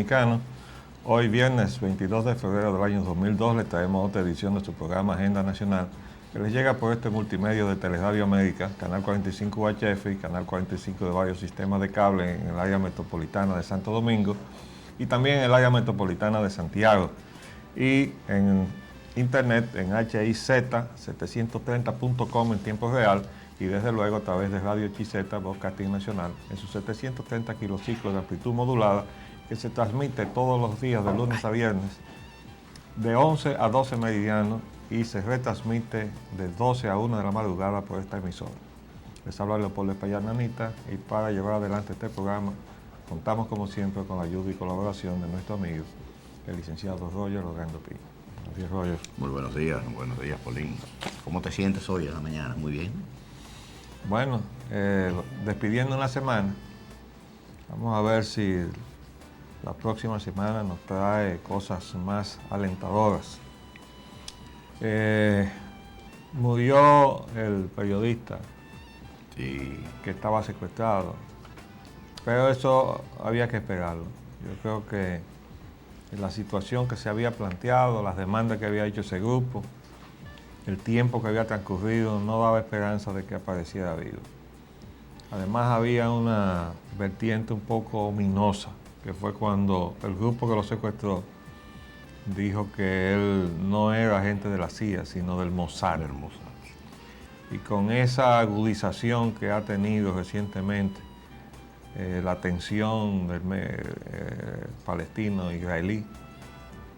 Dominicano. Hoy viernes 22 de febrero del año 2002 les traemos otra edición de su programa Agenda Nacional, que les llega por este multimedio de Teleradio América, Canal 45 UHF y Canal 45 de varios sistemas de cable en el área metropolitana de Santo Domingo y también en el área metropolitana de Santiago. Y en internet en HIZ730.com en tiempo real y desde luego a través de Radio XZ, Broadcasting Nacional, en sus 730 kilociclos de amplitud modulada, que se transmite todos los días de lunes a viernes de 11 a 12 meridianos y se retransmite de 12 a 1 de la madrugada por esta emisora. Les habla Leopoldo Espaillat Nanita y para llevar adelante este programa contamos como siempre con la ayuda y colaboración de nuestro amigo, el licenciado Roger Orlando Pi. Buenos días, Roger. Muy buenos días, Polín. ¿Cómo te sientes hoy en la mañana? Muy bien. Bueno, despidiendo una semana, vamos a ver si la próxima semana nos trae cosas más alentadoras. Murió el periodista que estaba secuestrado, pero eso había que esperarlo. Yo creo que la situación que se había planteado, las demandas que había hecho ese grupo, el tiempo que había transcurrido, no daba esperanza de que apareciera vivo. Además había una vertiente un poco ominosa, que fue cuando el grupo que lo secuestró dijo que él no era agente de la CIA, sino del Mossad. Y con esa agudización que ha tenido recientemente la tensión del palestino-israelí,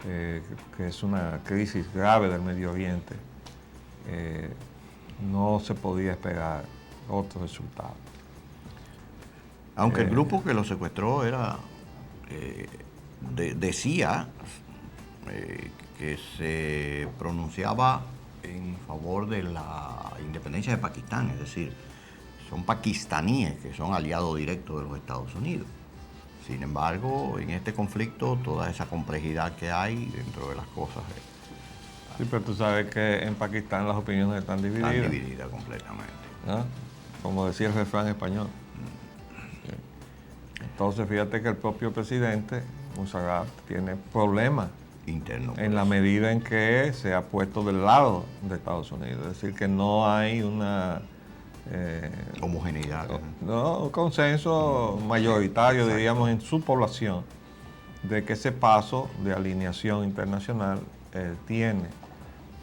que es una crisis grave del Medio Oriente, no se podía esperar otro resultado. Aunque el grupo que lo secuestró decía que se pronunciaba en favor de la independencia de Pakistán, es decir, son pakistaníes que son aliados directos de los Estados Unidos. Sin embargo, en este conflicto, toda esa complejidad que hay dentro de las cosas. Sí, pero tú sabes que en Pakistán las opiniones están divididas. Están divididas completamente. ¿No? Como decía el refrán español. Entonces, fíjate que el propio presidente, Musharraf, tiene problemas internos en la medida en que se ha puesto del lado de Estados Unidos. Es decir, que no hay una homogeneidad. Un consenso mayoritario, diríamos, en su población, de que ese paso de alineación internacional tiene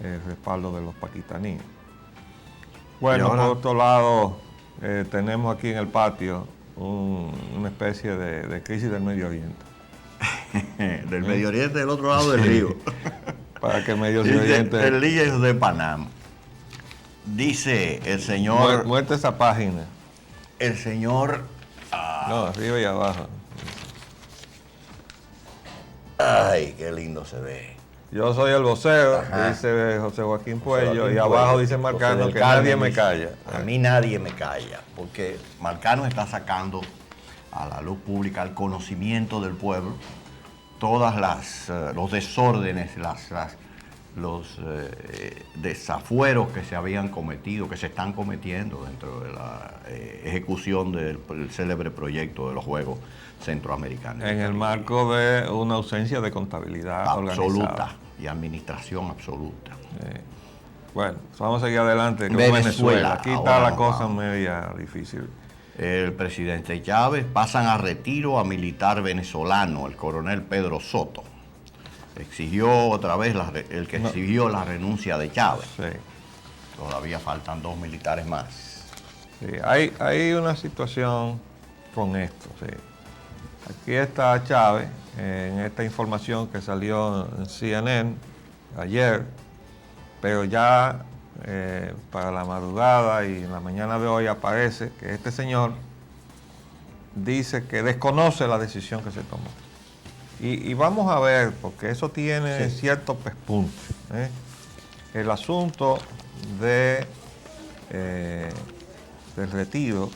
el respaldo de los pakistaníes. Bueno, por otro lado, tenemos aquí en el patio una especie de crisis del Medio Oriente. Del Medio Oriente, del otro lado del río. Para que Medio Oriente... El líder de Panamá. Dice el señor... Muestra esa página. El señor... No, arriba y abajo. Ay, qué lindo se ve. Yo soy el vocero, dice José Joaquín Puello, y abajo dice Marcano que nadie me calla. A mí nadie me calla, porque Marcano está sacando a la luz pública, al conocimiento del pueblo, todas los desórdenes, los desafueros que se habían cometido, que se están cometiendo dentro de la ejecución del célebre proyecto de los Juegos Centroamericanos. En el marco de una ausencia de contabilidad absoluta organizada y administración absoluta. Bueno, vamos a seguir adelante con Venezuela. Aquí está la cosa media difícil. El presidente Chávez pasan a retiro a militar venezolano, el coronel Pedro Soto. Exigió otra vez exigió la renuncia de Chávez. Sí. Todavía faltan 2 militares más. Sí, hay una situación con esto. Sí. Aquí está Chávez, en esta información que salió en CNN ayer, pero ya para la madrugada y en la mañana de hoy aparece que este señor dice que desconoce la decisión que se tomó. Y vamos a ver, porque eso tiene ciertos pespuntes. El asunto del retiro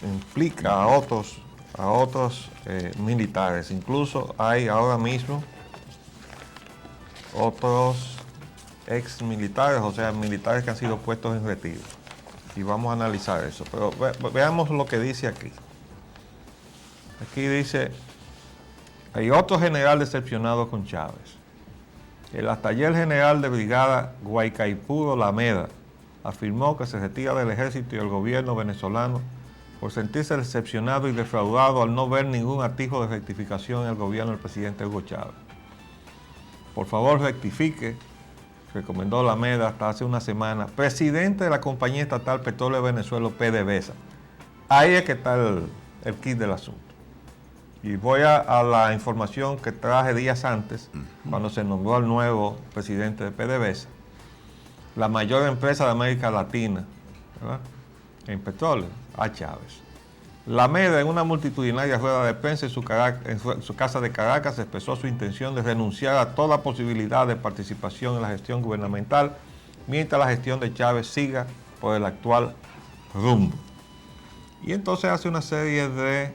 implica a otros militares. Incluso hay ahora mismo otros ex militares, o sea, militares que han sido puestos en retiro. Y vamos a analizar eso. Pero veamos lo que dice aquí. Aquí dice, hay otro general decepcionado con Chávez. El hasta ayer general de brigada Guaycaipuro Lameda afirmó que se retira del ejército y del gobierno venezolano por sentirse decepcionado y defraudado al no ver ningún atisbo de rectificación en el gobierno del presidente Hugo Chávez. Por favor, rectifique, recomendó Lameda hasta hace una semana, presidente de la compañía estatal Petróleo de Venezuela, PDVSA. Ahí es que está el kit del asunto. Y voy a la información que traje días antes, cuando se nombró al nuevo presidente de PDVSA, la mayor empresa de América Latina, ¿verdad?, en petróleo, a Chávez. Lameda, en una multitudinaria rueda de prensa en su casa de Caracas, expresó su intención de renunciar a toda posibilidad de participación en la gestión gubernamental, mientras la gestión de Chávez siga por el actual rumbo. Y entonces hace una serie de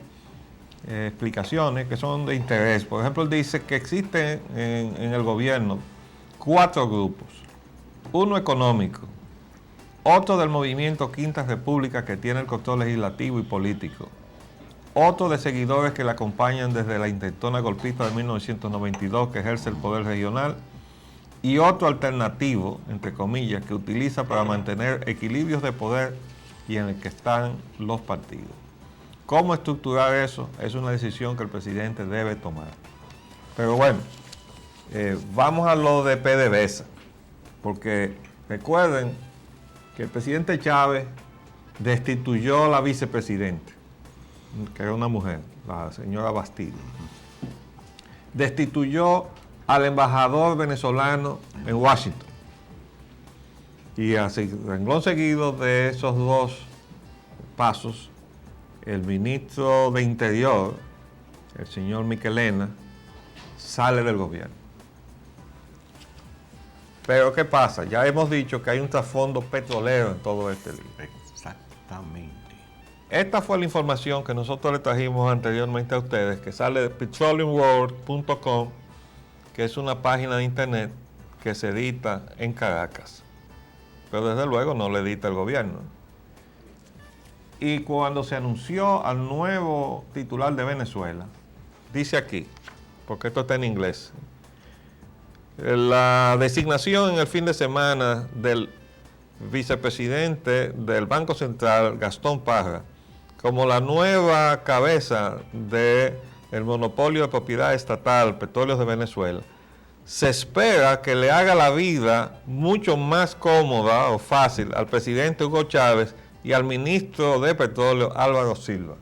explicaciones que son de interés. Por ejemplo, él dice que existen en el gobierno 4 grupos. Uno económico, otro del movimiento Quinta República, que tiene el control legislativo y político, otro de seguidores que le acompañan desde la intentona golpista de 1992, que ejerce el poder regional, y otro alternativo, entre comillas, que utiliza para mantener equilibrios de poder y en el que están los partidos. ¿Cómo estructurar eso? Es una decisión que el presidente debe tomar. Pero bueno, vamos a lo de PDVSA, porque recuerden que el presidente Chávez destituyó a la vicepresidenta, que era una mujer, la señora Bastida. Destituyó al embajador venezolano en Washington. Y así, renglón seguido de esos 2 pasos, el ministro de Interior, el señor Michelena, sale del gobierno. Pero ¿qué pasa? Ya hemos dicho que hay un trasfondo petrolero en todo este lío. Exactamente. Esta fue la información que nosotros le trajimos anteriormente a ustedes, que sale de petroleumworld.com, que es una página de internet que se edita en Caracas. Pero desde luego no le edita el gobierno. Y cuando se anunció al nuevo titular de Venezuela, dice aquí, porque esto está en inglés, la designación en el fin de semana del vicepresidente del Banco Central, Gastón Parra, como la nueva cabeza del monopolio de propiedad estatal Petróleos de Venezuela, se espera que le haga la vida mucho más cómoda o fácil al presidente Hugo Chávez y al ministro de Petróleo, Álvaro Silva.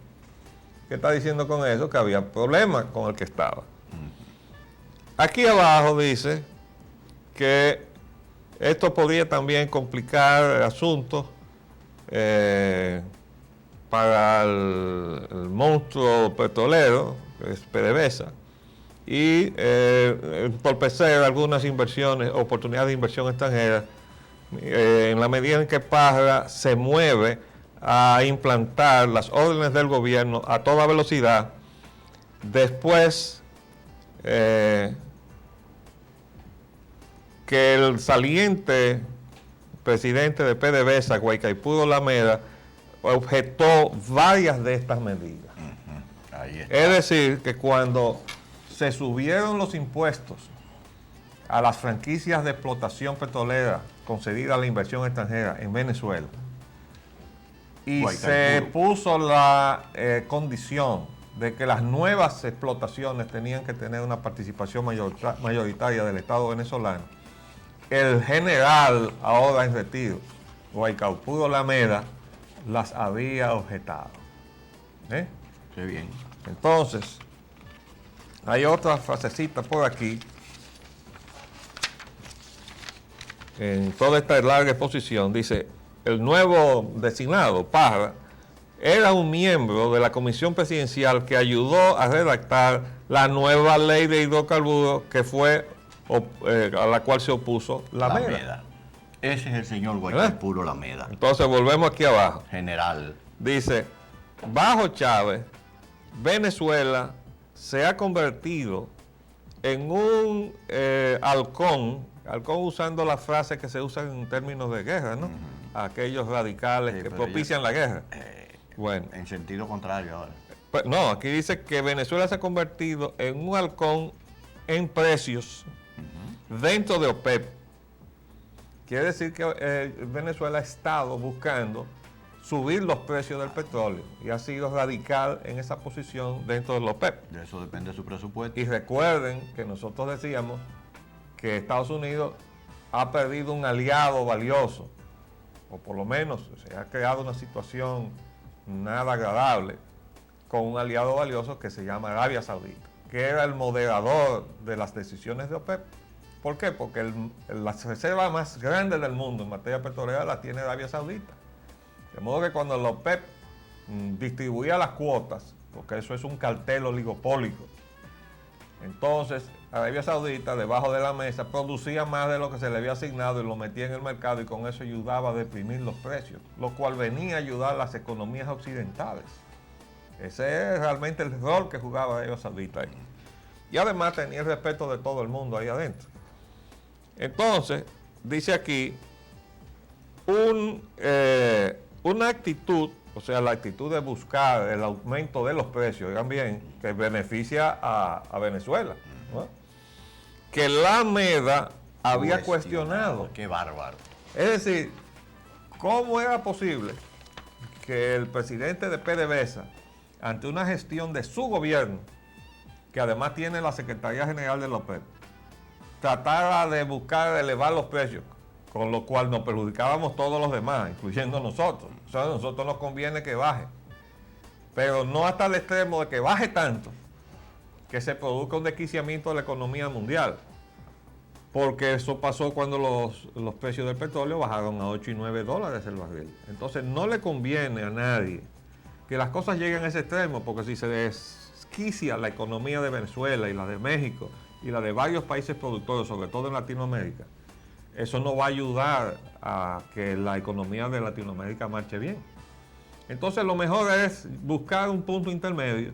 ¿Qué está diciendo con eso? Que había problemas con el que estaba. Aquí abajo dice que esto podría también complicar el asunto para el monstruo petrolero, que es PDVSA, y entorpecer algunas inversiones, oportunidades de inversión extranjera, en la medida en que Parra se mueve a implantar las órdenes del gobierno a toda velocidad después que el saliente presidente de PDVSA, Guaycaipuro Lameda, objetó varias de estas medidas. Ahí está. Es decir, que cuando se subieron los impuestos a las franquicias de explotación petrolera concedidas a la inversión extranjera en Venezuela, y se puso la condición de que las nuevas explotaciones tenían que tener una participación mayoritaria del Estado venezolano, el general, ahora en retiro, Guaycaipuro Lameda, las había objetado. Qué bien. Entonces, hay otra frasecita por aquí, en toda esta larga exposición, dice, el nuevo designado, Parra, era un miembro de la comisión presidencial que ayudó a redactar la nueva ley de hidrocarburos que fue a la cual se opuso Lameda. Ese es el señor Guaycaipuro Lameda. Entonces volvemos aquí abajo. General. Dice, bajo Chávez, Venezuela se ha convertido en un halcón usando la frase que se usa en términos de guerra, ¿no? Aquellos radicales que propician la guerra. Bueno. En sentido contrario ahora. Pues, no, aquí dice que Venezuela se ha convertido en un halcón en precios dentro de OPEP. Quiere decir que Venezuela ha estado buscando subir los precios del petróleo y ha sido radical en esa posición dentro de la OPEP. De eso depende su presupuesto. Y recuerden que nosotros decíamos que Estados Unidos ha perdido un aliado valioso, o por lo menos se ha creado una situación nada agradable con un aliado valioso que se llama Arabia Saudita, que era el moderador de las decisiones de OPEP. ¿Por qué? Porque las reservas más grandes del mundo en materia petrolera las tiene Arabia Saudita. De modo que cuando la OPEP distribuía las cuotas, porque eso es un cartel oligopólico, entonces Arabia Saudita debajo de la mesa producía más de lo que se le había asignado y lo metía en el mercado y con eso ayudaba a deprimir los precios, lo cual venía a ayudar a las economías occidentales. Ese es realmente el rol que jugaba Arabia Saudita ahí. Y además tenía el respeto de todo el mundo ahí adentro. Entonces, dice aquí, una actitud, o sea, la actitud de buscar el aumento de los precios, oigan bien, que beneficia a Venezuela, ¿no? Que la MEDA había cuestionado. Qué bárbaro. Es decir, ¿cómo era posible que el presidente de PDVSA, ante una gestión de su gobierno, que además tiene la Secretaría General de la OPEP, tratara de buscar elevar los precios, con lo cual nos perjudicábamos todos los demás, incluyendo nosotros? O sea, a nosotros nos conviene que baje, pero no hasta el extremo de que baje tanto que se produzca un desquiciamiento de la economía mundial, porque eso pasó cuando los precios del petróleo bajaron a 8 y 9 dólares el barril. Entonces no le conviene a nadie que las cosas lleguen a ese extremo, porque si se desquicia la economía de Venezuela y la de México y la de varios países productores, sobre todo en Latinoamérica, eso no va a ayudar a que la economía de Latinoamérica marche bien. Entonces lo mejor es buscar un punto intermedio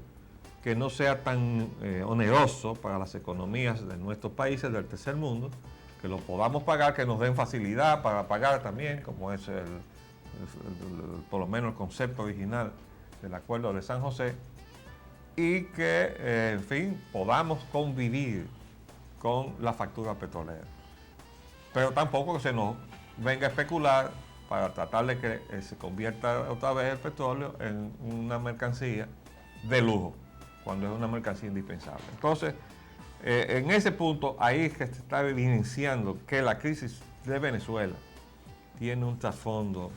que no sea tan oneroso para las economías de nuestros países del tercer mundo, que lo podamos pagar, que nos den facilidad para pagar también, como es por lo menos el concepto original del Acuerdo de San José, y que, en fin, podamos convivir con la factura petrolera. Pero tampoco que se nos venga a especular para tratar de que se convierta otra vez el petróleo en una mercancía de lujo, cuando es una mercancía indispensable. Entonces, en ese punto, ahí es que se está evidenciando que la crisis de Venezuela tiene un trasfondo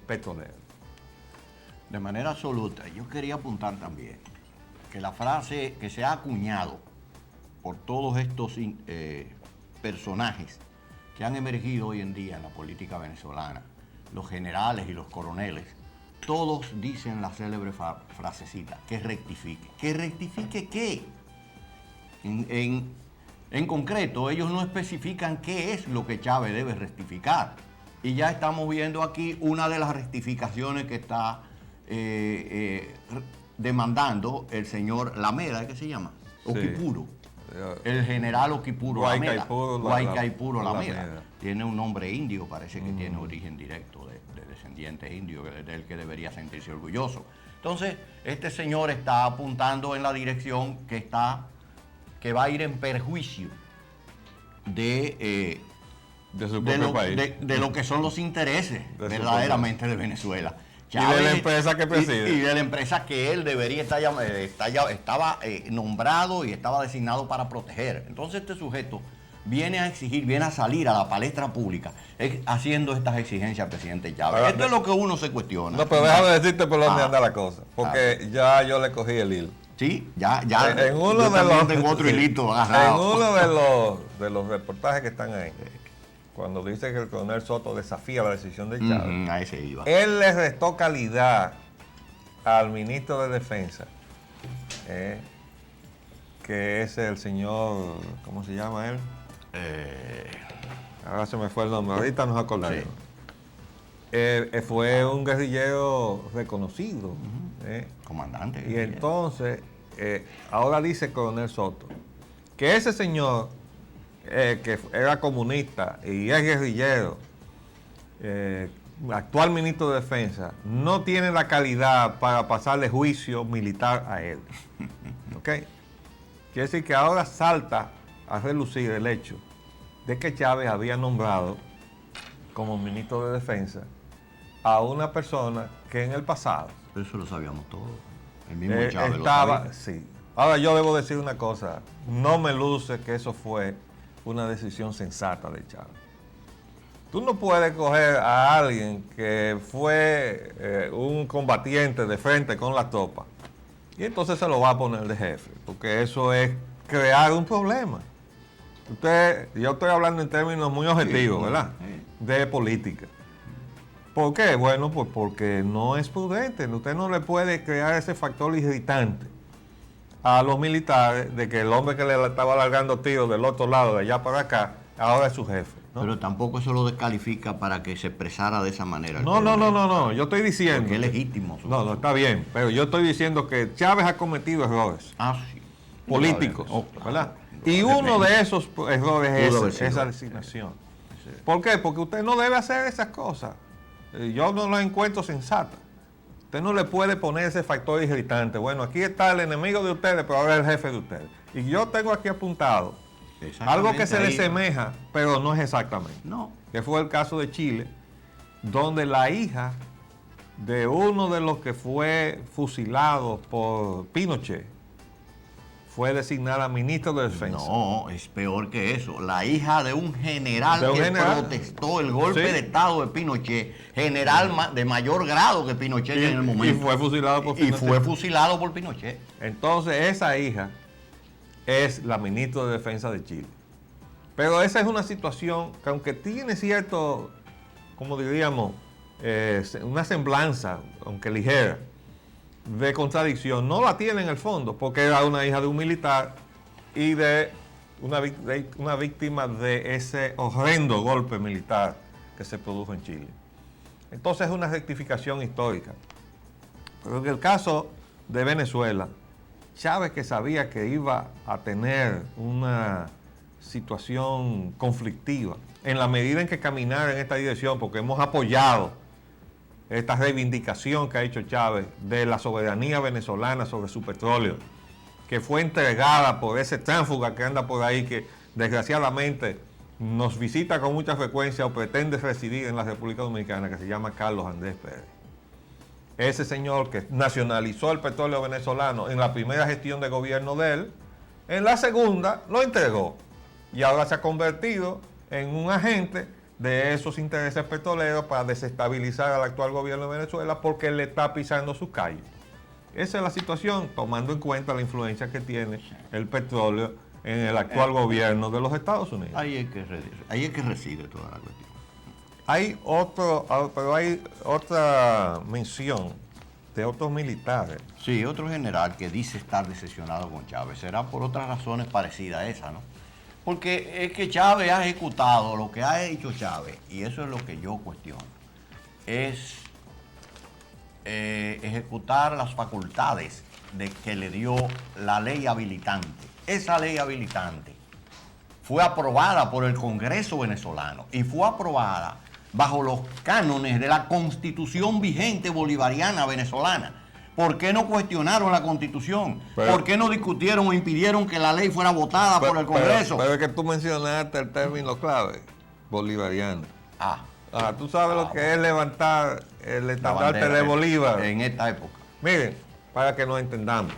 petrolero. De manera absoluta, yo quería apuntar también que la frase que se ha acuñado por todos estos personajes que han emergido hoy en día en la política venezolana, los generales y los coroneles, todos dicen la célebre frasecita, que rectifique. ¿Que rectifique qué? En concreto, ellos no especifican qué es lo que Chávez debe rectificar. Y ya estamos viendo aquí una de las rectificaciones que está demandando el señor Lameda, ¿qué se llama? Oquipuro. El general Oquipuro Lameda. Guaycaipuro Lameda. Tiene un nombre indio, parece que tiene origen directo de descendientes indios, del que debería sentirse orgulloso. Entonces, este señor está apuntando en la dirección que va a ir en perjuicio de su propio país. De lo que son los intereses verdaderamente de Venezuela. Chávez, y de la empresa que preside. Y de la empresa que él debería estaba nombrado y estaba designado para proteger. Entonces este sujeto viene a exigir, viene a salir a la palestra pública haciendo estas exigencias al presidente Chávez. Pero, esto es lo que uno se cuestiona. No, pero déjame decirte por dónde anda la cosa, porque ya yo le cogí el hilo. Sí, ya. En uno de los, tengo otro hilito agarrado. En uno de los reportajes que están ahí, cuando dice que el coronel Soto desafía la decisión de Chávez, ahí se iba. Él le restó calidad al ministro de Defensa, que es el señor, ¿cómo se llama él? Ahora se me fue el nombre, ahorita nos acordaremos. Sí. Fue un guerrillero reconocido. Comandante. Y entonces, ahora dice el coronel Soto, que ese señor, que era comunista y es guerrillero, actual ministro de Defensa no tiene la calidad para pasarle juicio militar a él. ¿Ok? Quiere decir que ahora salta a relucir el hecho de que Chávez había nombrado como ministro de Defensa a una persona que en el pasado... Eso lo sabíamos todos. El mismo Chávez estaba, lo sabía. sí. Ahora yo debo decir una cosa, no me luce que eso fue una decisión sensata de Chávez. Tú no puedes coger a alguien que fue un combatiente de frente con la tropa y entonces se lo va a poner de jefe, porque eso es crear un problema. Yo estoy hablando en términos muy objetivos, sí, ¿verdad? Sí. De política. ¿Por qué? Bueno, pues porque no es prudente. Usted no le puede crear ese factor irritante a los militares de que el hombre que le estaba largando tiros del otro lado, de allá para acá, ahora es su jefe, ¿no? Pero tampoco eso lo descalifica para que se expresara de esa manera. No. Yo estoy diciendo... Porque es legítimo. No, está bien. Pero yo estoy diciendo que Chávez ha cometido errores sí. políticos, ¿verdad? Y uno de esos errores es esa designación. Sí. ¿Por qué? Porque usted no debe hacer esas cosas. Yo no las encuentro sensatas. Usted no le puede poner ese factor irritante. Bueno, aquí está el enemigo de ustedes, pero ahora es el jefe de ustedes. Y yo tengo aquí apuntado algo que se le semeja, pero no es exactamente. No. Que fue el caso de Chile, donde la hija de uno de los que fue fusilado por Pinochet fue designada ministro de Defensa. No, es peor que eso. La hija de un general protestó el golpe de Estado de Pinochet, general de mayor grado que Pinochet en el momento. Y fue fusilado por Pinochet. Y fue fusilado por Pinochet. Entonces, esa hija es la ministra de Defensa de Chile. Pero esa es una situación que, aunque tiene cierto, como diríamos, una semblanza, aunque ligera, de contradicción, no la tiene en el fondo, porque era una hija de un militar y de una víctima de ese horrendo golpe militar que se produjo en Chile. Entonces es una rectificación histórica. Pero en el caso de Venezuela, Chávez, que sabía que iba a tener una situación conflictiva en la medida en que caminara en esta dirección, porque hemos apoyado esta reivindicación que ha hecho Chávez de la soberanía venezolana sobre su petróleo, que fue entregada por ese tránsfuga que anda por ahí, que desgraciadamente nos visita con mucha frecuencia o pretende residir en la República Dominicana, que se llama Carlos Andrés Pérez. Ese señor que nacionalizó el petróleo venezolano en la primera gestión de gobierno de él, en la segunda lo entregó y ahora se ha convertido en un agente de esos intereses petroleros para desestabilizar al actual gobierno de Venezuela porque le está pisando sus calles. Esa es la situación, tomando en cuenta la influencia que tiene el petróleo en el actual gobierno de los Estados Unidos. Ahí es que reside toda la cuestión. Pero hay otra mención de otros militares. Sí, otro general que dice estar decepcionado con Chávez. Será por otras razones parecidas a esa, ¿no? Porque es que Chávez ha ejecutado lo que ha hecho Chávez, y eso es lo que yo cuestiono, es ejecutar las facultades de que le dio la ley habilitante. Esa ley habilitante fue aprobada por el Congreso venezolano y fue aprobada bajo los cánones de la Constitución vigente bolivariana venezolana. ¿Por qué no cuestionaron la Constitución? ¿Por qué no discutieron o impidieron que la ley fuera votada por el Congreso? Pero es que tú mencionaste el término clave, bolivariano. Tú sabes lo que es levantar el estandarte de Bolívar. En esta época. Miren, para que nos entendamos.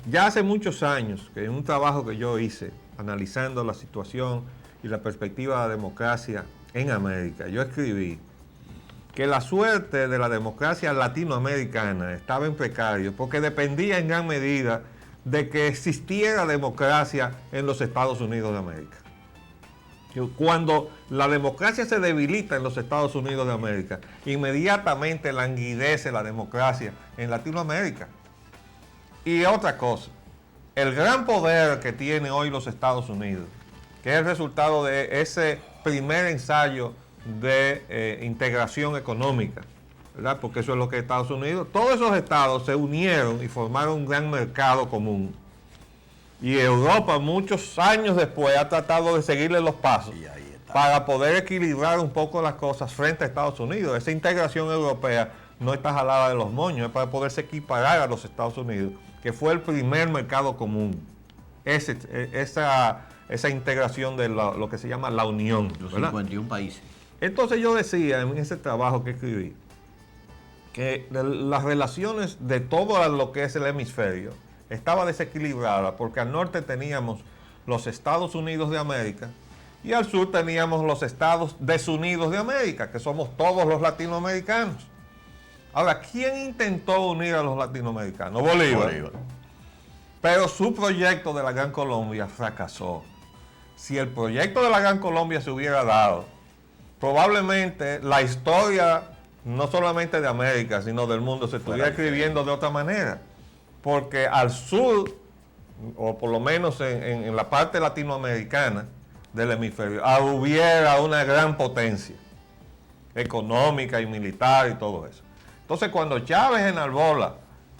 Ya hace muchos años, que en un trabajo que yo hice, analizando la situación y la perspectiva de la democracia en América, yo escribí que la suerte de la democracia latinoamericana estaba en precario porque dependía en gran medida de que existiera democracia en los Estados Unidos de América. Cuando la democracia se debilita en los Estados Unidos de América, inmediatamente languidece la democracia en Latinoamérica. Y otra cosa, el gran poder que tiene hoy los Estados Unidos, que es el resultado de ese primer ensayo de integración económica, ¿verdad? Porque eso es lo que es Estados Unidos. Todos esos estados se unieron y formaron un gran mercado común. Y Europa, muchos años después, ha tratado de seguirle los pasos. para poder equilibrar un poco las cosas frente a Estados Unidos. Esa integración europea no está jalada de los moños, es para poderse equiparar a los Estados Unidos, que fue el primer mercado común. Esa integración de lo que se llama la Unión. Los ¿verdad? 51 países. Entonces yo decía en ese trabajo que escribí, que las relaciones de todo lo que es el hemisferio estaba desequilibrada, porque al norte teníamos los Estados Unidos de América y al sur teníamos los Estados desunidos de América, que somos todos los latinoamericanos. Ahora, ¿quién intentó unir a los latinoamericanos? Bolívar. Pero su proyecto de la Gran Colombia fracasó. Si el proyecto de la Gran Colombia se hubiera dado, probablemente la historia, no solamente de América, sino del mundo, se estuviera escribiendo de otra manera. Porque al sur, o por lo menos en la parte latinoamericana del hemisferio, hubiera una gran potencia económica y militar y todo eso. Entonces, cuando Chávez enarbola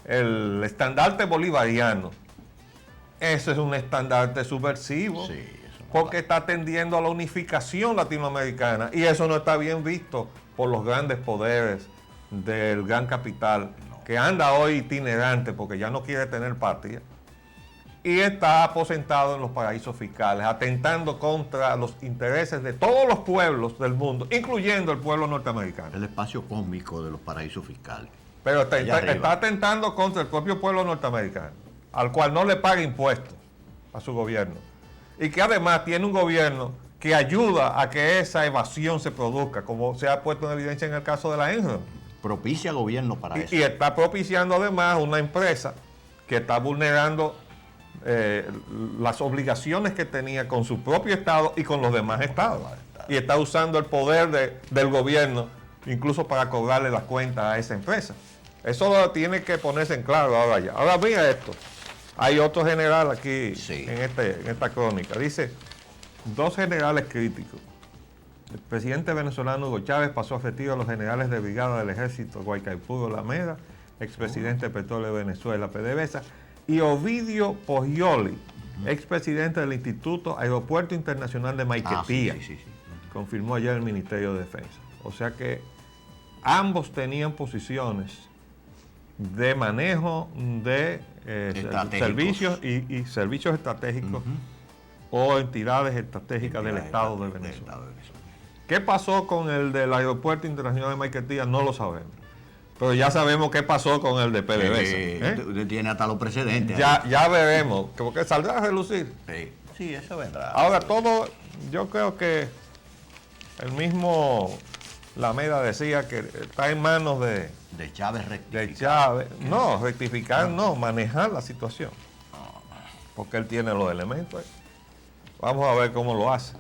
el estandarte bolivariano, ese es un estandarte subversivo, Sí, porque está tendiendo a la unificación latinoamericana y eso no está bien visto por los grandes poderes del gran capital, que anda hoy itinerante porque ya no quiere tener patria y está aposentado en los paraísos fiscales, atentando contra los intereses de todos los pueblos del mundo, incluyendo el pueblo norteamericano. el espacio cósmico de los paraísos fiscales. Pero está atentando contra el propio pueblo norteamericano, al cual no le paga impuestos a su gobierno. Y que además tiene un gobierno que ayuda a que esa evasión se produzca, como se ha puesto en evidencia en el caso de la Enron. Propicia gobierno para eso. Y está propiciando además una empresa que está vulnerando las obligaciones que tenía con su propio Estado y con los demás Estados. Y está usando el poder del gobierno incluso para cobrarle las cuentas a esa empresa. Eso tiene que ponerse en claro ahora ya. Ahora mira esto. Hay otro general aquí en esta crónica. Dice, 2 generales críticos. El presidente venezolano Hugo Chávez pasó a retiro a los generales de brigada del ejército Guaycaipuro Lameda, expresidente de Petróleo de Venezuela, PDVSA, y Ovidio Poggioli, expresidente del Instituto Aeropuerto Internacional de Maiquetía, confirmó ayer el Ministerio de Defensa. O sea que ambos tenían posiciones de manejo de servicios y servicios estratégicos o entidades estratégicas del Estado de Venezuela. ¿Qué pasó con el del Aeropuerto Internacional de Maiquetía? No lo sabemos. Pero ya sabemos qué pasó con el de PDVSA. Usted tiene hasta los precedentes. Ya veremos, porque saldrá a relucir. Sí, eso vendrá. Ahora todo, yo creo que el mismo Lameda decía que está en manos de Chávez rectificar. De Chávez. No, rectificar no, manejar la situación. Porque él tiene los elementos. Vamos a ver cómo lo hace.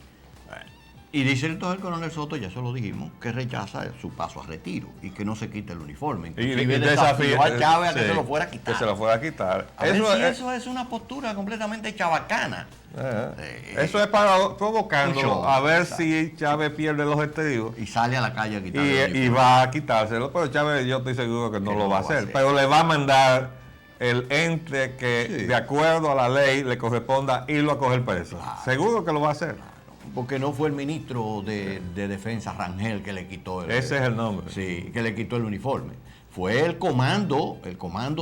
Y dice entonces el coronel Soto, ya se lo dijimos, que rechaza su paso a retiro y que no se quite el uniforme. Y desafió a Chávez a que se lo fuera a quitar. Que se lo fuera a quitar. Eso es una postura completamente chabacana. Eso es para provocando a ver si Chávez pierde los estribos. Y sale a la calle a quitarlo. Y va a quitárselo. Pero Chávez yo estoy seguro que no lo va a hacer. Pero le va a mandar el ente que de acuerdo a la ley le corresponda irlo a coger preso. Seguro que lo va a hacer. Porque no fue el ministro de Defensa, Rangel, que le quitó ese es el nombre. Sí, que le quitó el uniforme. Fue el comando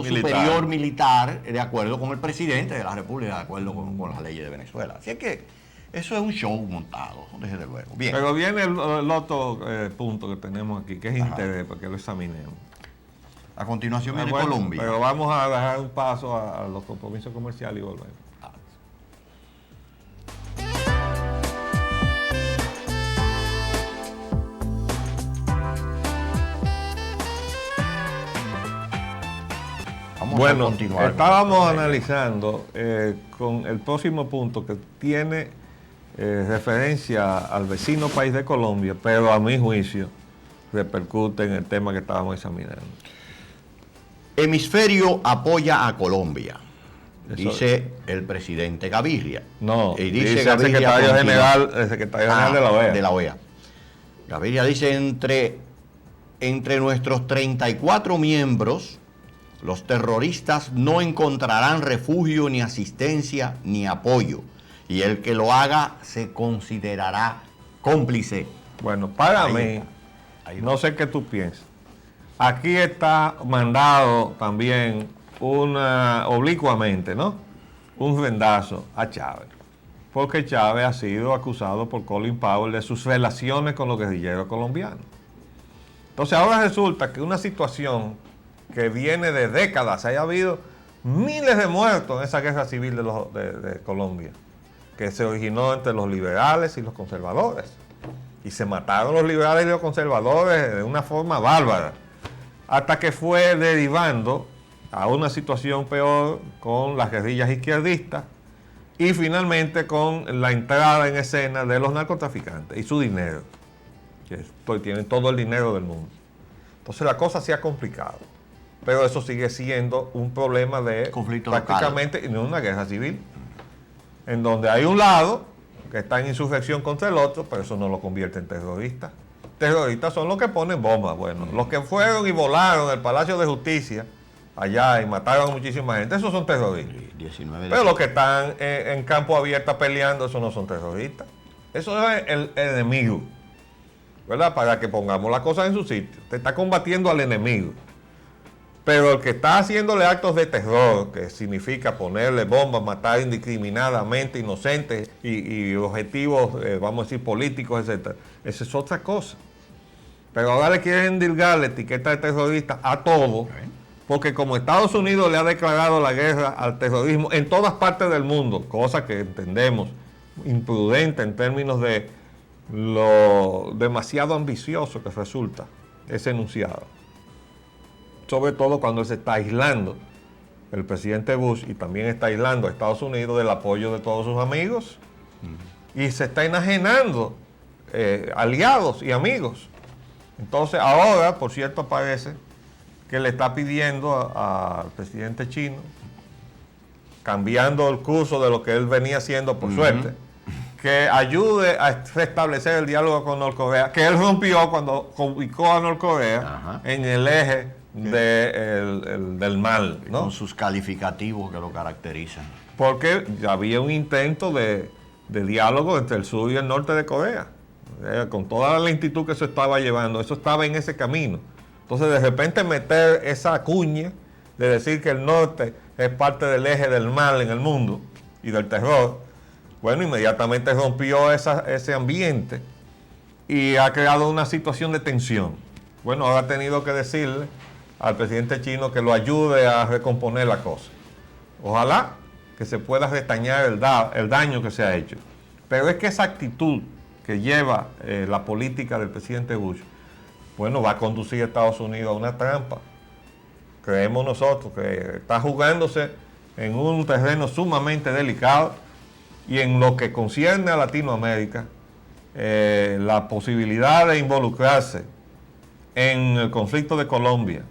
superior militar, de acuerdo con el presidente de la República, de acuerdo con las leyes de Venezuela. Así es que eso es un show montado, desde luego. Bien. Pero viene el otro punto que tenemos aquí, que es interés, para que lo examinemos. A continuación viene Colombia. Pero vamos a dejar un paso a los compromisos comerciales y volvemos. Bueno, estábamos analizando con el próximo punto que tiene referencia al vecino país de Colombia, pero a mi juicio repercute en el tema que estábamos examinando. Hemisferio apoya a Colombia, dice el presidente Gaviria. No, dice el secretario general de la OEA. De la OEA. Gaviria dice, entre nuestros 34 miembros, los terroristas no encontrarán refugio, ni asistencia, ni apoyo. Y el que lo haga se considerará cómplice. Bueno, para mí, no sé qué tú piensas. Aquí está mandado también oblicuamente, ¿no? Un rendazo a Chávez. Porque Chávez ha sido acusado por Colin Powell de sus relaciones con los guerrilleros colombianos. Entonces ahora resulta que una situación que viene de décadas, haya habido miles de muertos en esa guerra civil de Colombia, que se originó entre los liberales y los conservadores. Y se mataron los liberales y los conservadores de una forma bárbara, hasta que fue derivando a una situación peor con las guerrillas izquierdistas y finalmente con la entrada en escena de los narcotraficantes y su dinero, que tienen todo el dinero del mundo. Entonces la cosa se ha complicado, pero eso sigue siendo un problema de conflicto prácticamente local. En una guerra civil, en donde hay un lado que está en insurrección contra el otro, pero eso no lo convierte en terroristas. Terroristas son los que ponen bombas. Bueno, los que fueron y volaron el Palacio de Justicia allá y mataron a muchísima gente, esos son terroristas. 19 pero los que están en campo abierto peleando, esos no son terroristas. Eso es el enemigo, ¿verdad? Para que pongamos las cosas en su sitio. Te está combatiendo al enemigo. Pero el que está haciéndole actos de terror, que significa ponerle bombas, matar indiscriminadamente inocentes y objetivos, vamos a decir, políticos, etc., esa es otra cosa. Pero ahora le quieren endilgar la etiqueta de terrorista a todo, porque como Estados Unidos le ha declarado la guerra al terrorismo en todas partes del mundo, cosa que entendemos imprudente en términos de lo demasiado ambicioso que resulta ese enunciado. Sobre todo cuando se está aislando el presidente Bush y también está aislando a Estados Unidos del apoyo de todos sus amigos y se está enajenando aliados y amigos. Entonces ahora, por cierto, parece que le está pidiendo al presidente chino, cambiando el curso de lo que él venía haciendo por suerte, que ayude a restablecer el diálogo con Norcorea, que él rompió cuando ubicó a Norcorea en el eje del mal, ¿no? Con sus calificativos que lo caracterizan. Porque había un intento de diálogo entre el sur y el norte de Corea. Con toda la lentitud que eso estaba llevando, eso estaba en ese camino. Entonces, de repente meter esa cuña de decir que el norte es parte del eje del mal en el mundo y del terror, bueno, inmediatamente rompió ese ambiente y ha creado una situación de tensión. Bueno, ahora ha tenido que decirle al presidente chino que lo ayude a recomponer la cosa. Ojalá que se pueda restañar el daño que se ha hecho. Pero es que esa actitud que lleva la política del presidente Bush, bueno, va a conducir a Estados Unidos a una trampa. Creemos nosotros que está jugándose en un terreno sumamente delicado y en lo que concierne a Latinoamérica, la posibilidad de involucrarse en el conflicto de Colombia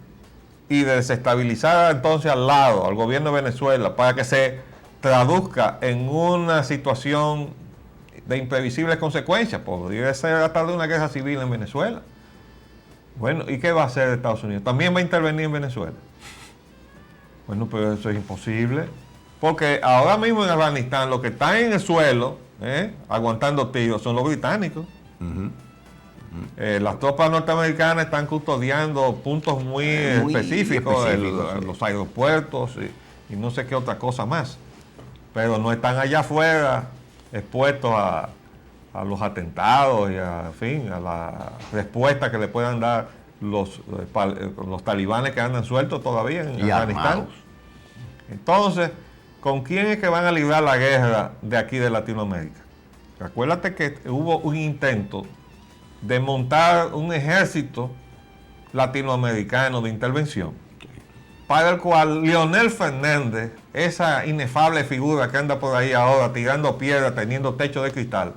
y de desestabilizar entonces al lado, al gobierno de Venezuela, para que se traduzca en una situación de imprevisibles consecuencias. Podría ser hasta de una guerra civil en Venezuela. Bueno, ¿y qué va a hacer Estados Unidos? ¿También va a intervenir en Venezuela? Bueno, pero eso es imposible, porque ahora mismo en Afganistán los que están en el suelo, aguantando tiros, son los británicos. Las tropas norteamericanas están custodiando puntos muy específicos, los aeropuertos y no sé qué otra cosa más, pero no están allá afuera expuestos a los atentados y a la respuesta que le puedan dar los talibanes que andan sueltos todavía en Afganistán. Armados. Entonces, ¿con quién es que van a librar la guerra de aquí de Latinoamérica? Acuérdate que hubo un intento de montar un ejército latinoamericano de intervención, para el cual Leonel Fernández, esa inefable figura que anda por ahí ahora tirando piedras, teniendo techo de cristal,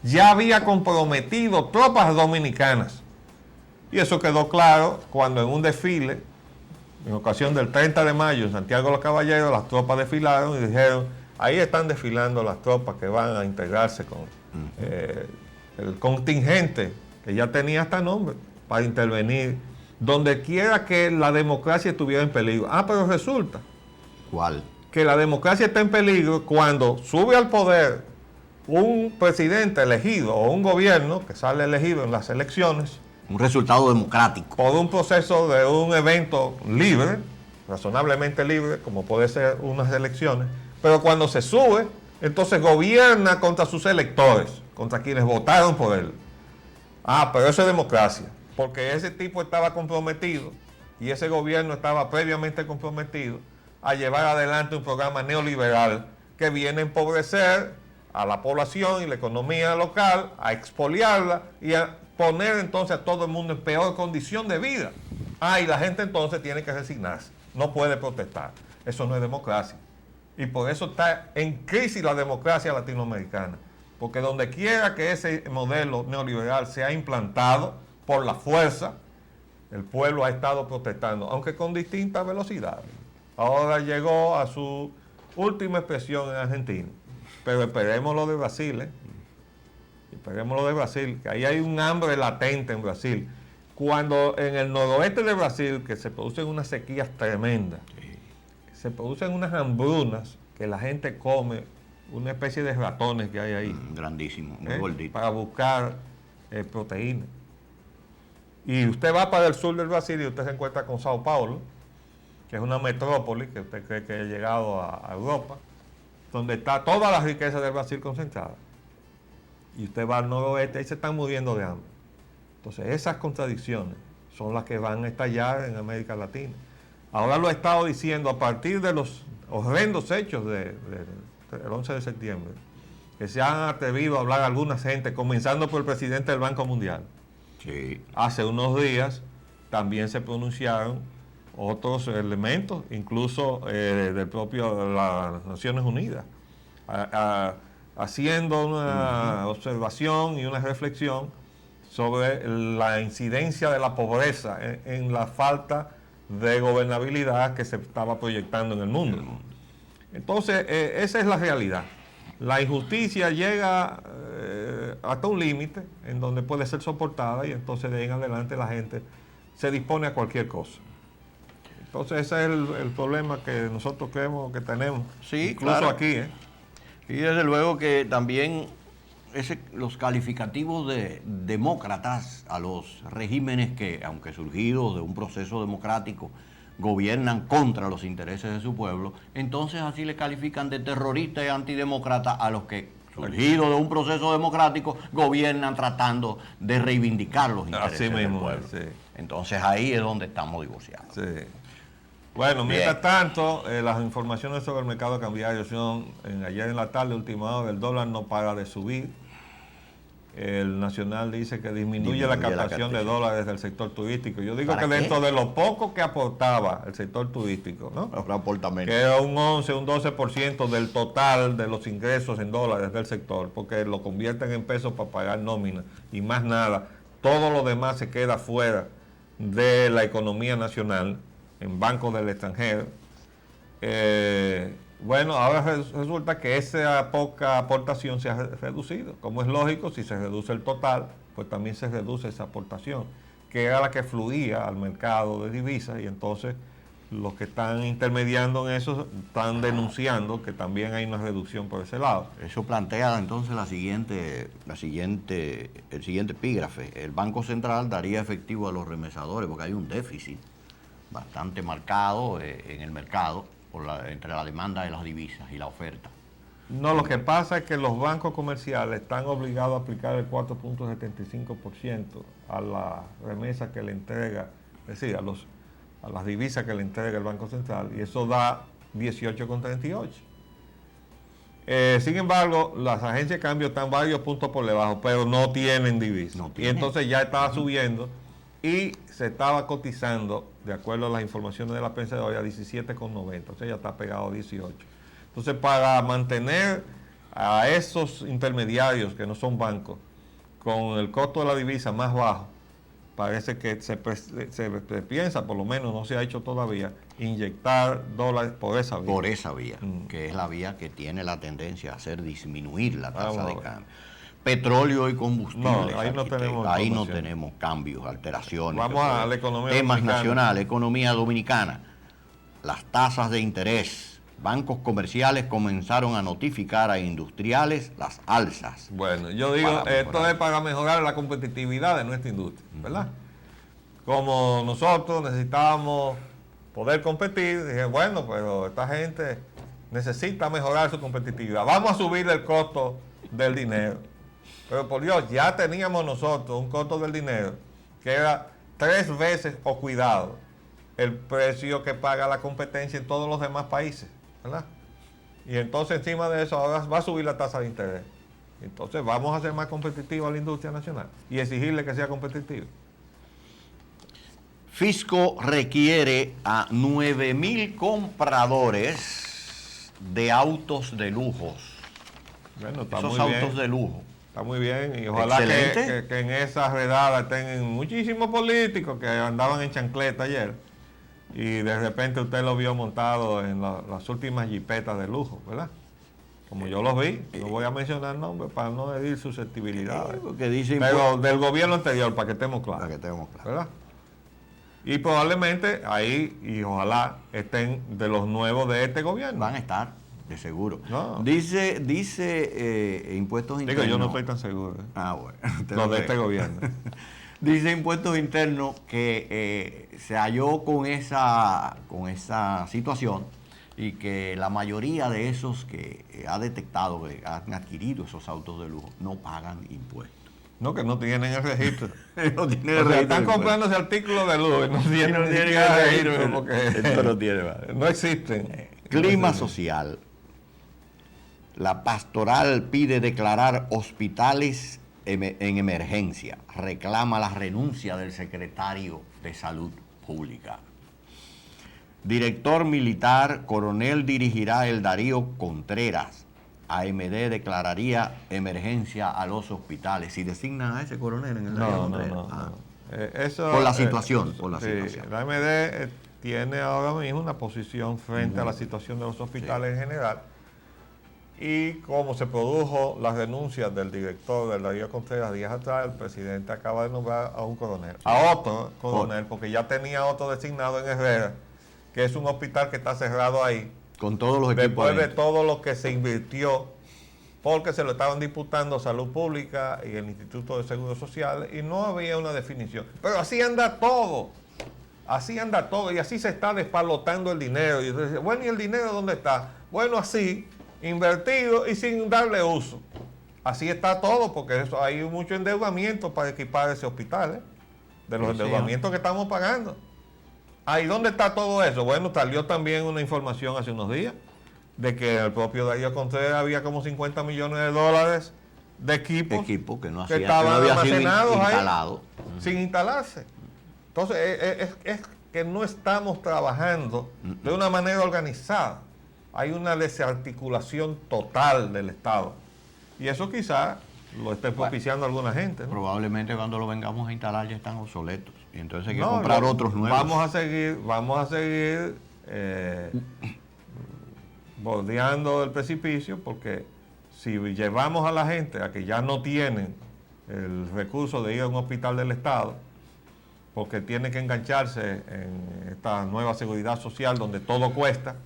ya había comprometido tropas dominicanas. Y eso quedó claro cuando en un desfile, en ocasión del 30 de mayo en Santiago de los Caballeros, las tropas desfilaron y dijeron, ahí están desfilando las tropas que van a integrarse con el contingente, que ya tenía hasta nombre, para intervenir donde quiera que la democracia estuviera en peligro. Pero resulta ¿cuál? Que la democracia está en peligro cuando sube al poder un presidente elegido o un gobierno que sale elegido en las elecciones Un resultado democrático. por un proceso de un evento libre, razonablemente libre, como puede ser unas elecciones, pero cuando se sube, entonces gobierna contra sus electores, contra quienes votaron por él. Ah, pero eso es democracia, porque ese tipo estaba comprometido y ese gobierno estaba previamente comprometido a llevar adelante un programa neoliberal que viene a empobrecer a la población y la economía local, a expoliarla y a poner entonces a todo el mundo en peor condición de vida. Ah, y la gente entonces tiene que resignarse, no puede protestar. Eso no es democracia. Y por eso está en crisis la democracia latinoamericana. Porque donde quiera que ese modelo neoliberal sea implantado por la fuerza, el pueblo ha estado protestando, aunque con distintas velocidades. Ahora llegó a su última expresión en Argentina. Pero esperemos lo de Brasil, Esperemos lo de Brasil, que ahí hay un hambre latente en Brasil. Cuando en el noroeste de Brasil, que se producen unas sequías tremendas, se producen unas hambrunas que la gente come, una especie de ratones que hay ahí. Grandísimo, muy gordito. Para buscar proteínas. Y usted va para el sur del Brasil y usted se encuentra con Sao Paulo, que es una metrópoli que usted cree que ha llegado a Europa, donde está toda la riqueza del Brasil concentrada. Y usted va al noroeste y se están muriendo de hambre. Entonces esas contradicciones son las que van a estallar en América Latina. Ahora lo he estado diciendo a partir de los horrendos hechos del 11 de septiembre, que se han atrevido a hablar alguna gente, comenzando por el presidente del Banco Mundial. Sí. Hace unos días también se pronunciaron otros elementos, incluso del propio de las Naciones Unidas, haciendo una observación y una reflexión sobre la incidencia de la pobreza en la falta de gobernabilidad que se estaba proyectando en el mundo. Entonces, esa es la realidad. La injusticia llega hasta un límite en donde puede ser soportada y entonces de ahí en adelante la gente se dispone a cualquier cosa. Entonces ese es el problema que nosotros creemos que tenemos, sí, incluso claro. aquí. Y desde luego que también los calificativos de demócratas a los regímenes que, aunque surgidos de un proceso democrático, gobiernan contra los intereses de su pueblo, entonces así le califican de terrorista y antidemócrata a los que, surgidos de un proceso democrático, gobiernan tratando de reivindicar los intereses del pueblo. Sí. Entonces ahí es donde estamos divorciados. Sí. Bueno, mientras tanto, las informaciones sobre el mercado cambiario son, ayer en la tarde, última hora, el dólar no para de subir. El Nacional dice que disminuye la captación de dólares del sector turístico. Yo digo que dentro de lo poco que aportaba el sector turístico, ¿no? Que era un 11, un 12% del total de los ingresos en dólares del sector, porque lo convierten en pesos para pagar nómina y más nada. Todo lo demás se queda fuera de la economía nacional, en bancos del extranjero. Bueno, ahora resulta que esa poca aportación se ha reducido. Como es lógico, si se reduce el total, pues también se reduce esa aportación, que era la que fluía al mercado de divisas, y entonces los que están intermediando en eso están denunciando que también hay una reducción por ese lado. Eso plantea entonces el siguiente epígrafe. El Banco Central daría efectivo a los remesadores porque hay un déficit bastante marcado en el mercado entre la demanda de las divisas y la oferta. No, lo que pasa es que los bancos comerciales están obligados a aplicar el 4.75% a la remesa que le entrega, es decir, a las divisas que le entrega el Banco Central, y eso da 18,38. Sin embargo, las agencias de cambio están varios puntos por debajo, pero no tienen divisas. Y entonces ya estaba subiendo y se estaba cotizando, de acuerdo a las informaciones de la prensa de hoy, a 17,90. O sea, ya está pegado a 18. Entonces, para mantener a esos intermediarios que no son bancos con el costo de la divisa más bajo, parece que se piensa, por lo menos no se ha hecho todavía, inyectar dólares por esa vía. Por esa vía, que es la vía que tiene la tendencia a hacer disminuir la tasa de cambio. Petróleo y combustibles. No, ahí no tenemos cambios, alteraciones. Vamos a la economía temas dominicana. Nacionales, economía dominicana. Las tasas de interés bancos comerciales comenzaron a notificar a industriales las alzas. Bueno, yo digo, esto es para mejorar la competitividad de nuestra industria, ¿verdad? Como nosotros necesitábamos poder competir, dije, bueno, pero esta gente necesita mejorar su competitividad. Vamos a subir el costo del dinero. Pero por Dios, ya teníamos nosotros un costo del dinero que era 3 veces, o cuidado, el precio que paga la competencia en todos los demás países, ¿verdad? Y entonces encima de eso ahora va a subir la tasa de interés. Entonces vamos a hacer más competitiva la industria nacional y exigirle que sea competitiva. Fisco requiere a 9,000 compradores de autos de lujos. Bueno, está esos muy autos bien. de lujo. Está muy bien y ojalá que en esa redada estén muchísimos políticos que andaban en chancleta ayer y de repente usted los vio montados en las últimas jipetas de lujo, ¿verdad? Como yo los vi, no voy a mencionar nombres para no herir susceptibilidades. Pero del gobierno anterior, para que estemos claros. ¿Verdad? Y probablemente ahí, y ojalá, estén de los nuevos de este gobierno. Van a estar, de seguro. No. Dice impuestos internos. Digo, yo no estoy tan seguro. Bueno. Los de este gobierno. Dice impuestos internos que se halló con esa situación y que la mayoría de esos que ha detectado, que han adquirido esos autos de lujo, no pagan impuestos. No, que no tienen el registro. No tienen el registro. Están comprando ese artículo de lujo y no tienen el registro porque esto no tiene, vale. No existen. Clima social. La pastoral pide declarar hospitales en emergencia. Reclama la renuncia del secretario de Salud Pública. Director militar, coronel dirigirá el Darío Contreras. AMD declararía emergencia a los hospitales. ¿Si designan a ese coronel en el Darío Contreras? No. Eso, por la situación. La AMD tiene ahora mismo una posición frente a la situación de los hospitales en general. Y como se produjo la renuncia del director del Darío Contreras días atrás, el presidente acaba de nombrar a un coronel, a otro coronel, porque ya tenía otro designado en Herrera, que es un hospital que está cerrado ahí. Con todos los equipos. Después de todo lo que se invirtió, porque se lo estaban disputando Salud Pública y el Instituto de Seguro Social, y no había una definición. Pero así anda todo. Así anda todo, y así se está despalotando el dinero. Y usted dice, bueno, ¿y el dinero dónde está? Bueno, así, invertido y sin darle uso. Así está todo, porque eso, hay mucho endeudamiento para equipar ese hospital, de los endeudamientos que estamos pagando. ¿Ahí dónde está todo eso? Bueno, salió también una información hace unos días de que el propio Darío Contreras había como 50 millones de dólares de equipos que no estaban había almacenados sido instalado. ahí, sin instalarse. Entonces, es que no estamos trabajando de una manera organizada. Hay una desarticulación total del Estado. Y eso quizás lo esté propiciando alguna gente, ¿no? Probablemente cuando lo vengamos a instalar ya están obsoletos. Y entonces hay que comprar otros nuevos. Vamos a seguir bordeando el precipicio, porque si llevamos a la gente a que ya no tienen el recurso de ir a un hospital del Estado, porque tiene que engancharse en esta nueva seguridad social donde todo cuesta,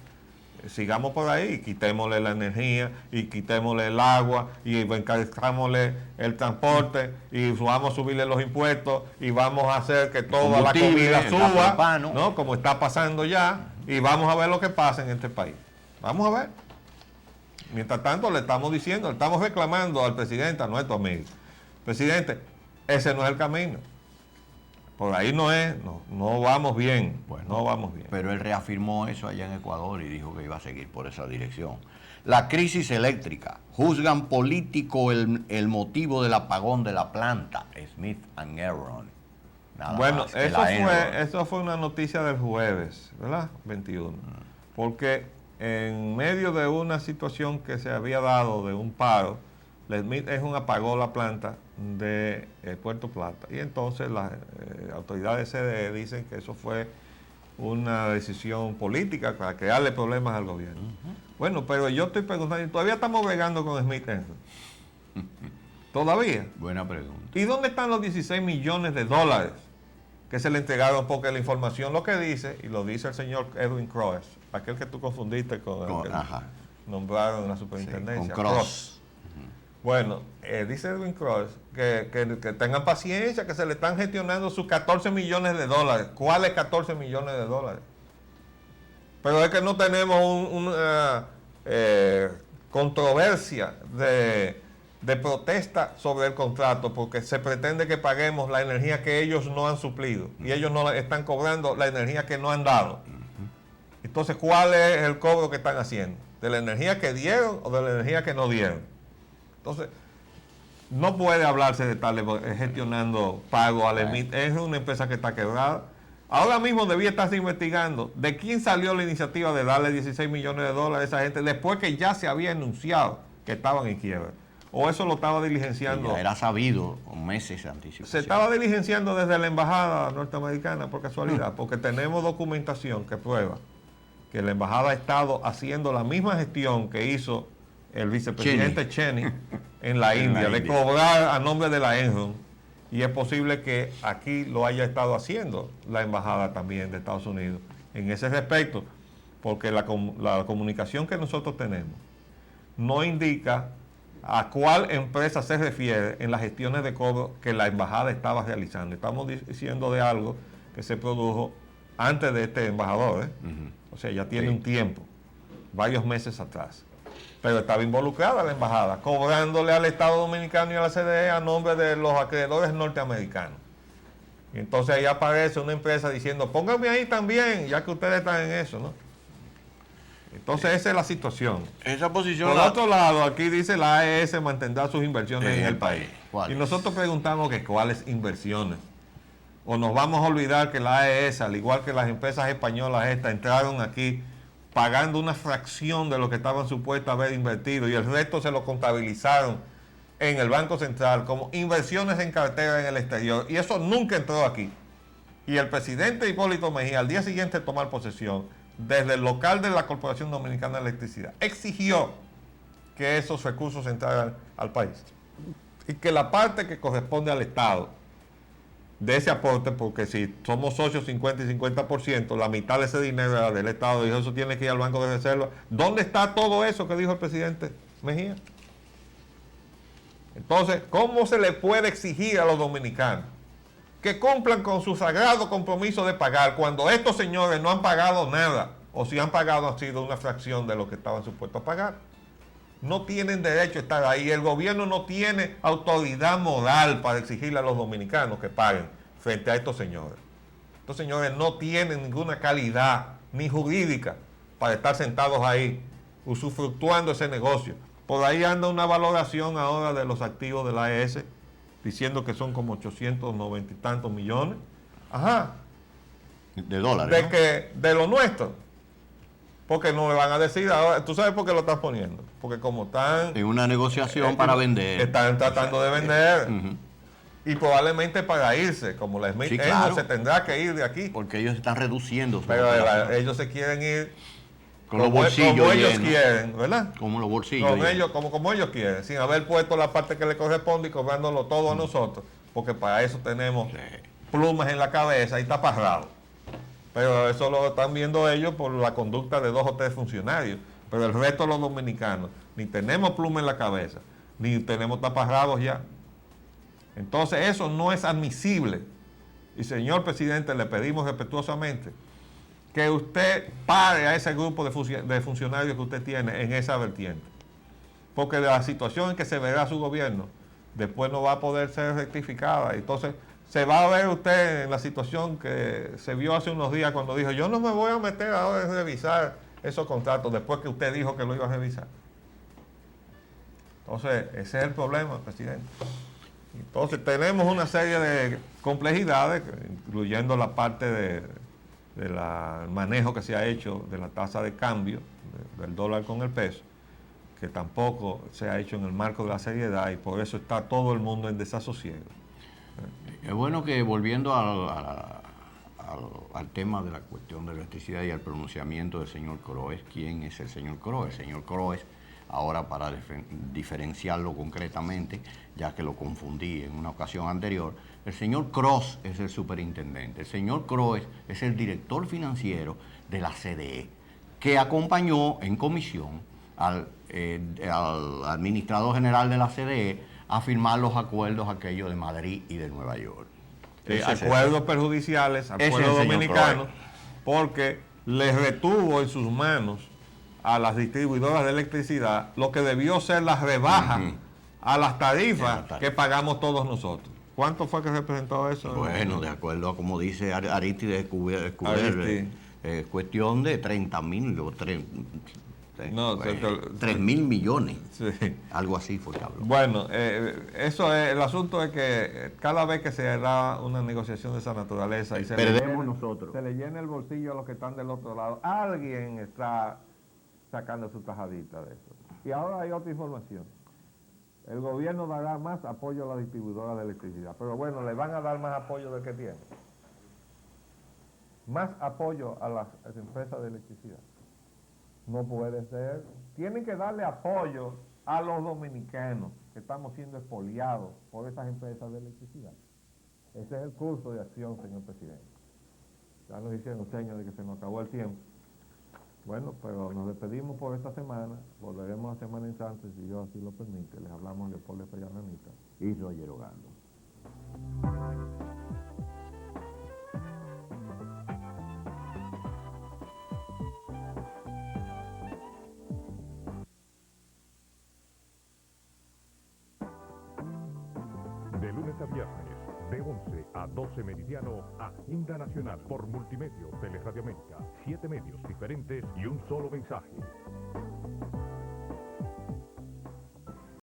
sigamos por ahí, quitémosle la energía y quitémosle el agua y encargámosle el transporte y vamos a subirle los impuestos y vamos a hacer que toda la comida suba, ¿no? Como está pasando ya, y vamos a ver lo que pasa en este país. Vamos a ver. Mientras tanto le estamos diciendo, le estamos reclamando al presidente, a nuestro amigo. Presidente, ese no es el camino. Por ahí no vamos bien, no vamos bien. Pero él reafirmó eso allá en Ecuador y dijo que iba a seguir por esa dirección. La crisis eléctrica. Juzgan político el motivo del apagón de la planta Smith & Enron. Bueno, eso fue una noticia del jueves, ¿verdad? 21. Porque en medio de una situación que se había dado de un paro, Smith apagó la planta de Puerto Plata. Y entonces las autoridades CDE dicen que eso fue una decisión política para crearle problemas al gobierno. Bueno, pero yo estoy preguntando, ¿todavía estamos bregando con Smith & Enron? ¿Todavía? Buena pregunta. ¿Y dónde están los 16 millones de dólares que se le entregaron? Porque la información lo que dice, y lo dice el señor Edwin Croes, aquel que tú confundiste con el que Ajá. nombraron en la Sí, superintendencia. con Cross. Bueno, dice Edwin Cross que tengan paciencia, que se le están gestionando sus 14 millones de dólares. ¿Cuáles 14 millones de dólares? Pero es que no tenemos una controversia de protesta sobre el contrato, porque se pretende que paguemos la energía que ellos no han suplido y ellos no están cobrando la energía que no han dado. Entonces, ¿cuál es el cobro que están haciendo? ¿De la energía que dieron o de la energía que no dieron? Entonces, no puede hablarse de estarle gestionando pago a la EMIT. Es una empresa que está quebrada. Ahora mismo debía estarse investigando de quién salió la iniciativa de darle 16 millones de dólares a esa gente después que ya se había anunciado que estaban en quiebra. O eso lo estaba diligenciando. Ya era sabido con meses de anticipación. Se estaba diligenciando desde la embajada norteamericana por casualidad, porque tenemos documentación que prueba que la embajada ha estado haciendo la misma gestión que hizo el vicepresidente Cheney en la India, de cobrar a nombre de la Enron, y es posible que aquí lo haya estado haciendo la embajada también de Estados Unidos en ese respecto, porque la comunicación que nosotros tenemos no indica a cuál empresa se refiere en las gestiones de cobro que la embajada estaba realizando. Estamos diciendo de algo que se produjo antes de este embajador, ¿eh? O sea, ya tiene un tiempo, varios meses atrás. Pero estaba involucrada la embajada, cobrándole al Estado Dominicano y a la CDE a nombre de los acreedores norteamericanos. Y entonces ahí aparece una empresa diciendo, pónganme ahí también, ya que ustedes están en eso, ¿no? Entonces esa es la situación. Esa posición. Por otro lado, aquí dice la AES mantendrá sus inversiones en el país. Y ¿Cuáles? nosotros preguntamos que cuáles inversiones. O nos vamos a olvidar que la AES, al igual que las empresas españolas estas, entraron aquí pagando una fracción de lo que estaban supuestos a haber invertido y el resto se lo contabilizaron en el Banco Central como inversiones en cartera en el exterior. Y eso nunca entró aquí. Y el presidente Hipólito Mejía, al día siguiente de tomar posesión, desde el local de la Corporación Dominicana de Electricidad, exigió que esos recursos entraran al país. Y que la parte que corresponde al Estado de ese aporte, porque si somos socios 50 y 50%, la mitad de ese dinero era del Estado, y eso tiene que ir al Banco de Reserva. ¿Dónde está todo eso que dijo el presidente Mejía? Entonces, ¿cómo se le puede exigir a los dominicanos que cumplan con su sagrado compromiso de pagar cuando estos señores no han pagado nada? O si han pagado ha sido una fracción de lo que estaban supuestos a pagar. No tienen derecho a estar ahí. El gobierno no tiene autoridad moral para exigirle a los dominicanos que paguen frente a estos señores. Estos señores no tienen ninguna calidad ni jurídica para estar sentados ahí usufructuando ese negocio. Por ahí anda una valoración ahora de los activos de la AES diciendo que son como 890 y tantos millones. Ajá. De dólares, ¿no? De lo nuestro. Porque no me van a decir ahora, ¿tú sabes por qué lo estás poniendo? Porque como están... En una negociación para vender. Están tratando de vender. Y probablemente para irse, como la Smith claro. se tendrá que ir de aquí. Porque ellos están reduciendo. Pero ellos se quieren ir con los bolsillos como ellos llenos. Quieren, ¿verdad? Como los bolsillos como ellos quieren, sin haber puesto la parte que le corresponde y cobrándolo todo a nosotros. Porque para eso tenemos plumas en la cabeza y taparrado. Pero eso lo están viendo ellos por la conducta de 2 o 3 funcionarios. Pero el resto de los dominicanos, ni tenemos pluma en la cabeza, ni tenemos taparrabos ya. Entonces eso no es admisible. Y señor presidente, le pedimos respetuosamente que usted pare a ese grupo de funcionarios que usted tiene en esa vertiente. Porque la situación en que se verá su gobierno, después no va a poder ser rectificada. Entonces se va a ver usted en la situación que se vio hace unos días cuando dijo, yo no me voy a meter ahora en revisar esos contratos después que usted dijo que lo iba a revisar. Entonces, ese es el problema, presidente. Entonces, tenemos una serie de complejidades, incluyendo la parte del manejo que se ha hecho de la tasa de cambio del dólar con el peso, que tampoco se ha hecho en el marco de la seriedad y por eso está todo el mundo en desasosiego. Es bueno que volviendo al tema de la cuestión de la electricidad y al pronunciamiento del señor Croes, ¿quién es el señor Croes? El señor Croes, ahora para diferenciarlo concretamente, ya que lo confundí en una ocasión anterior, el señor Cross es el superintendente, el señor Croes es el director financiero de la CDE. que acompañó en comisión al administrador general de la CDE a firmar los acuerdos aquellos de Madrid y de Nueva York. Acuerdos perjudiciales al pueblo dominicano, porque les retuvo en sus manos a las distribuidoras de electricidad lo que debió ser la rebaja a las tarifas que pagamos todos nosotros. ¿Cuánto fue que representó eso? Bueno, de acuerdo a como dice Aristides Escudero, cuestión de 3 mil millones. Sí. Algo así fue que habló. Bueno, eso es, el asunto es que cada vez que se da una negociación de esa naturaleza y perdemos nosotros. Se le llena el bolsillo a los que están del otro lado, alguien está sacando su tajadita de eso. Y ahora hay otra información. El gobierno dará más apoyo a la distribuidora de electricidad, pero bueno, le van a dar más apoyo del que tiene. Más apoyo a las empresas de electricidad. No puede ser. Tienen que darle apoyo a los dominicanos que estamos siendo expoliados por esas empresas de electricidad. Ese es el curso de acción, señor presidente. Ya nos hicieron señas de que se nos acabó el tiempo. Bueno, pero nos despedimos por esta semana. Volveremos la semana entrante, si Dios así lo permite. Les hablamos Leopoldo Pellananita y Roger Ogando. De lunes a viernes, de 11 a 12 meridiano, Agenda Nacional por Multimedio, Teleradio América. 7 medios diferentes y un solo mensaje.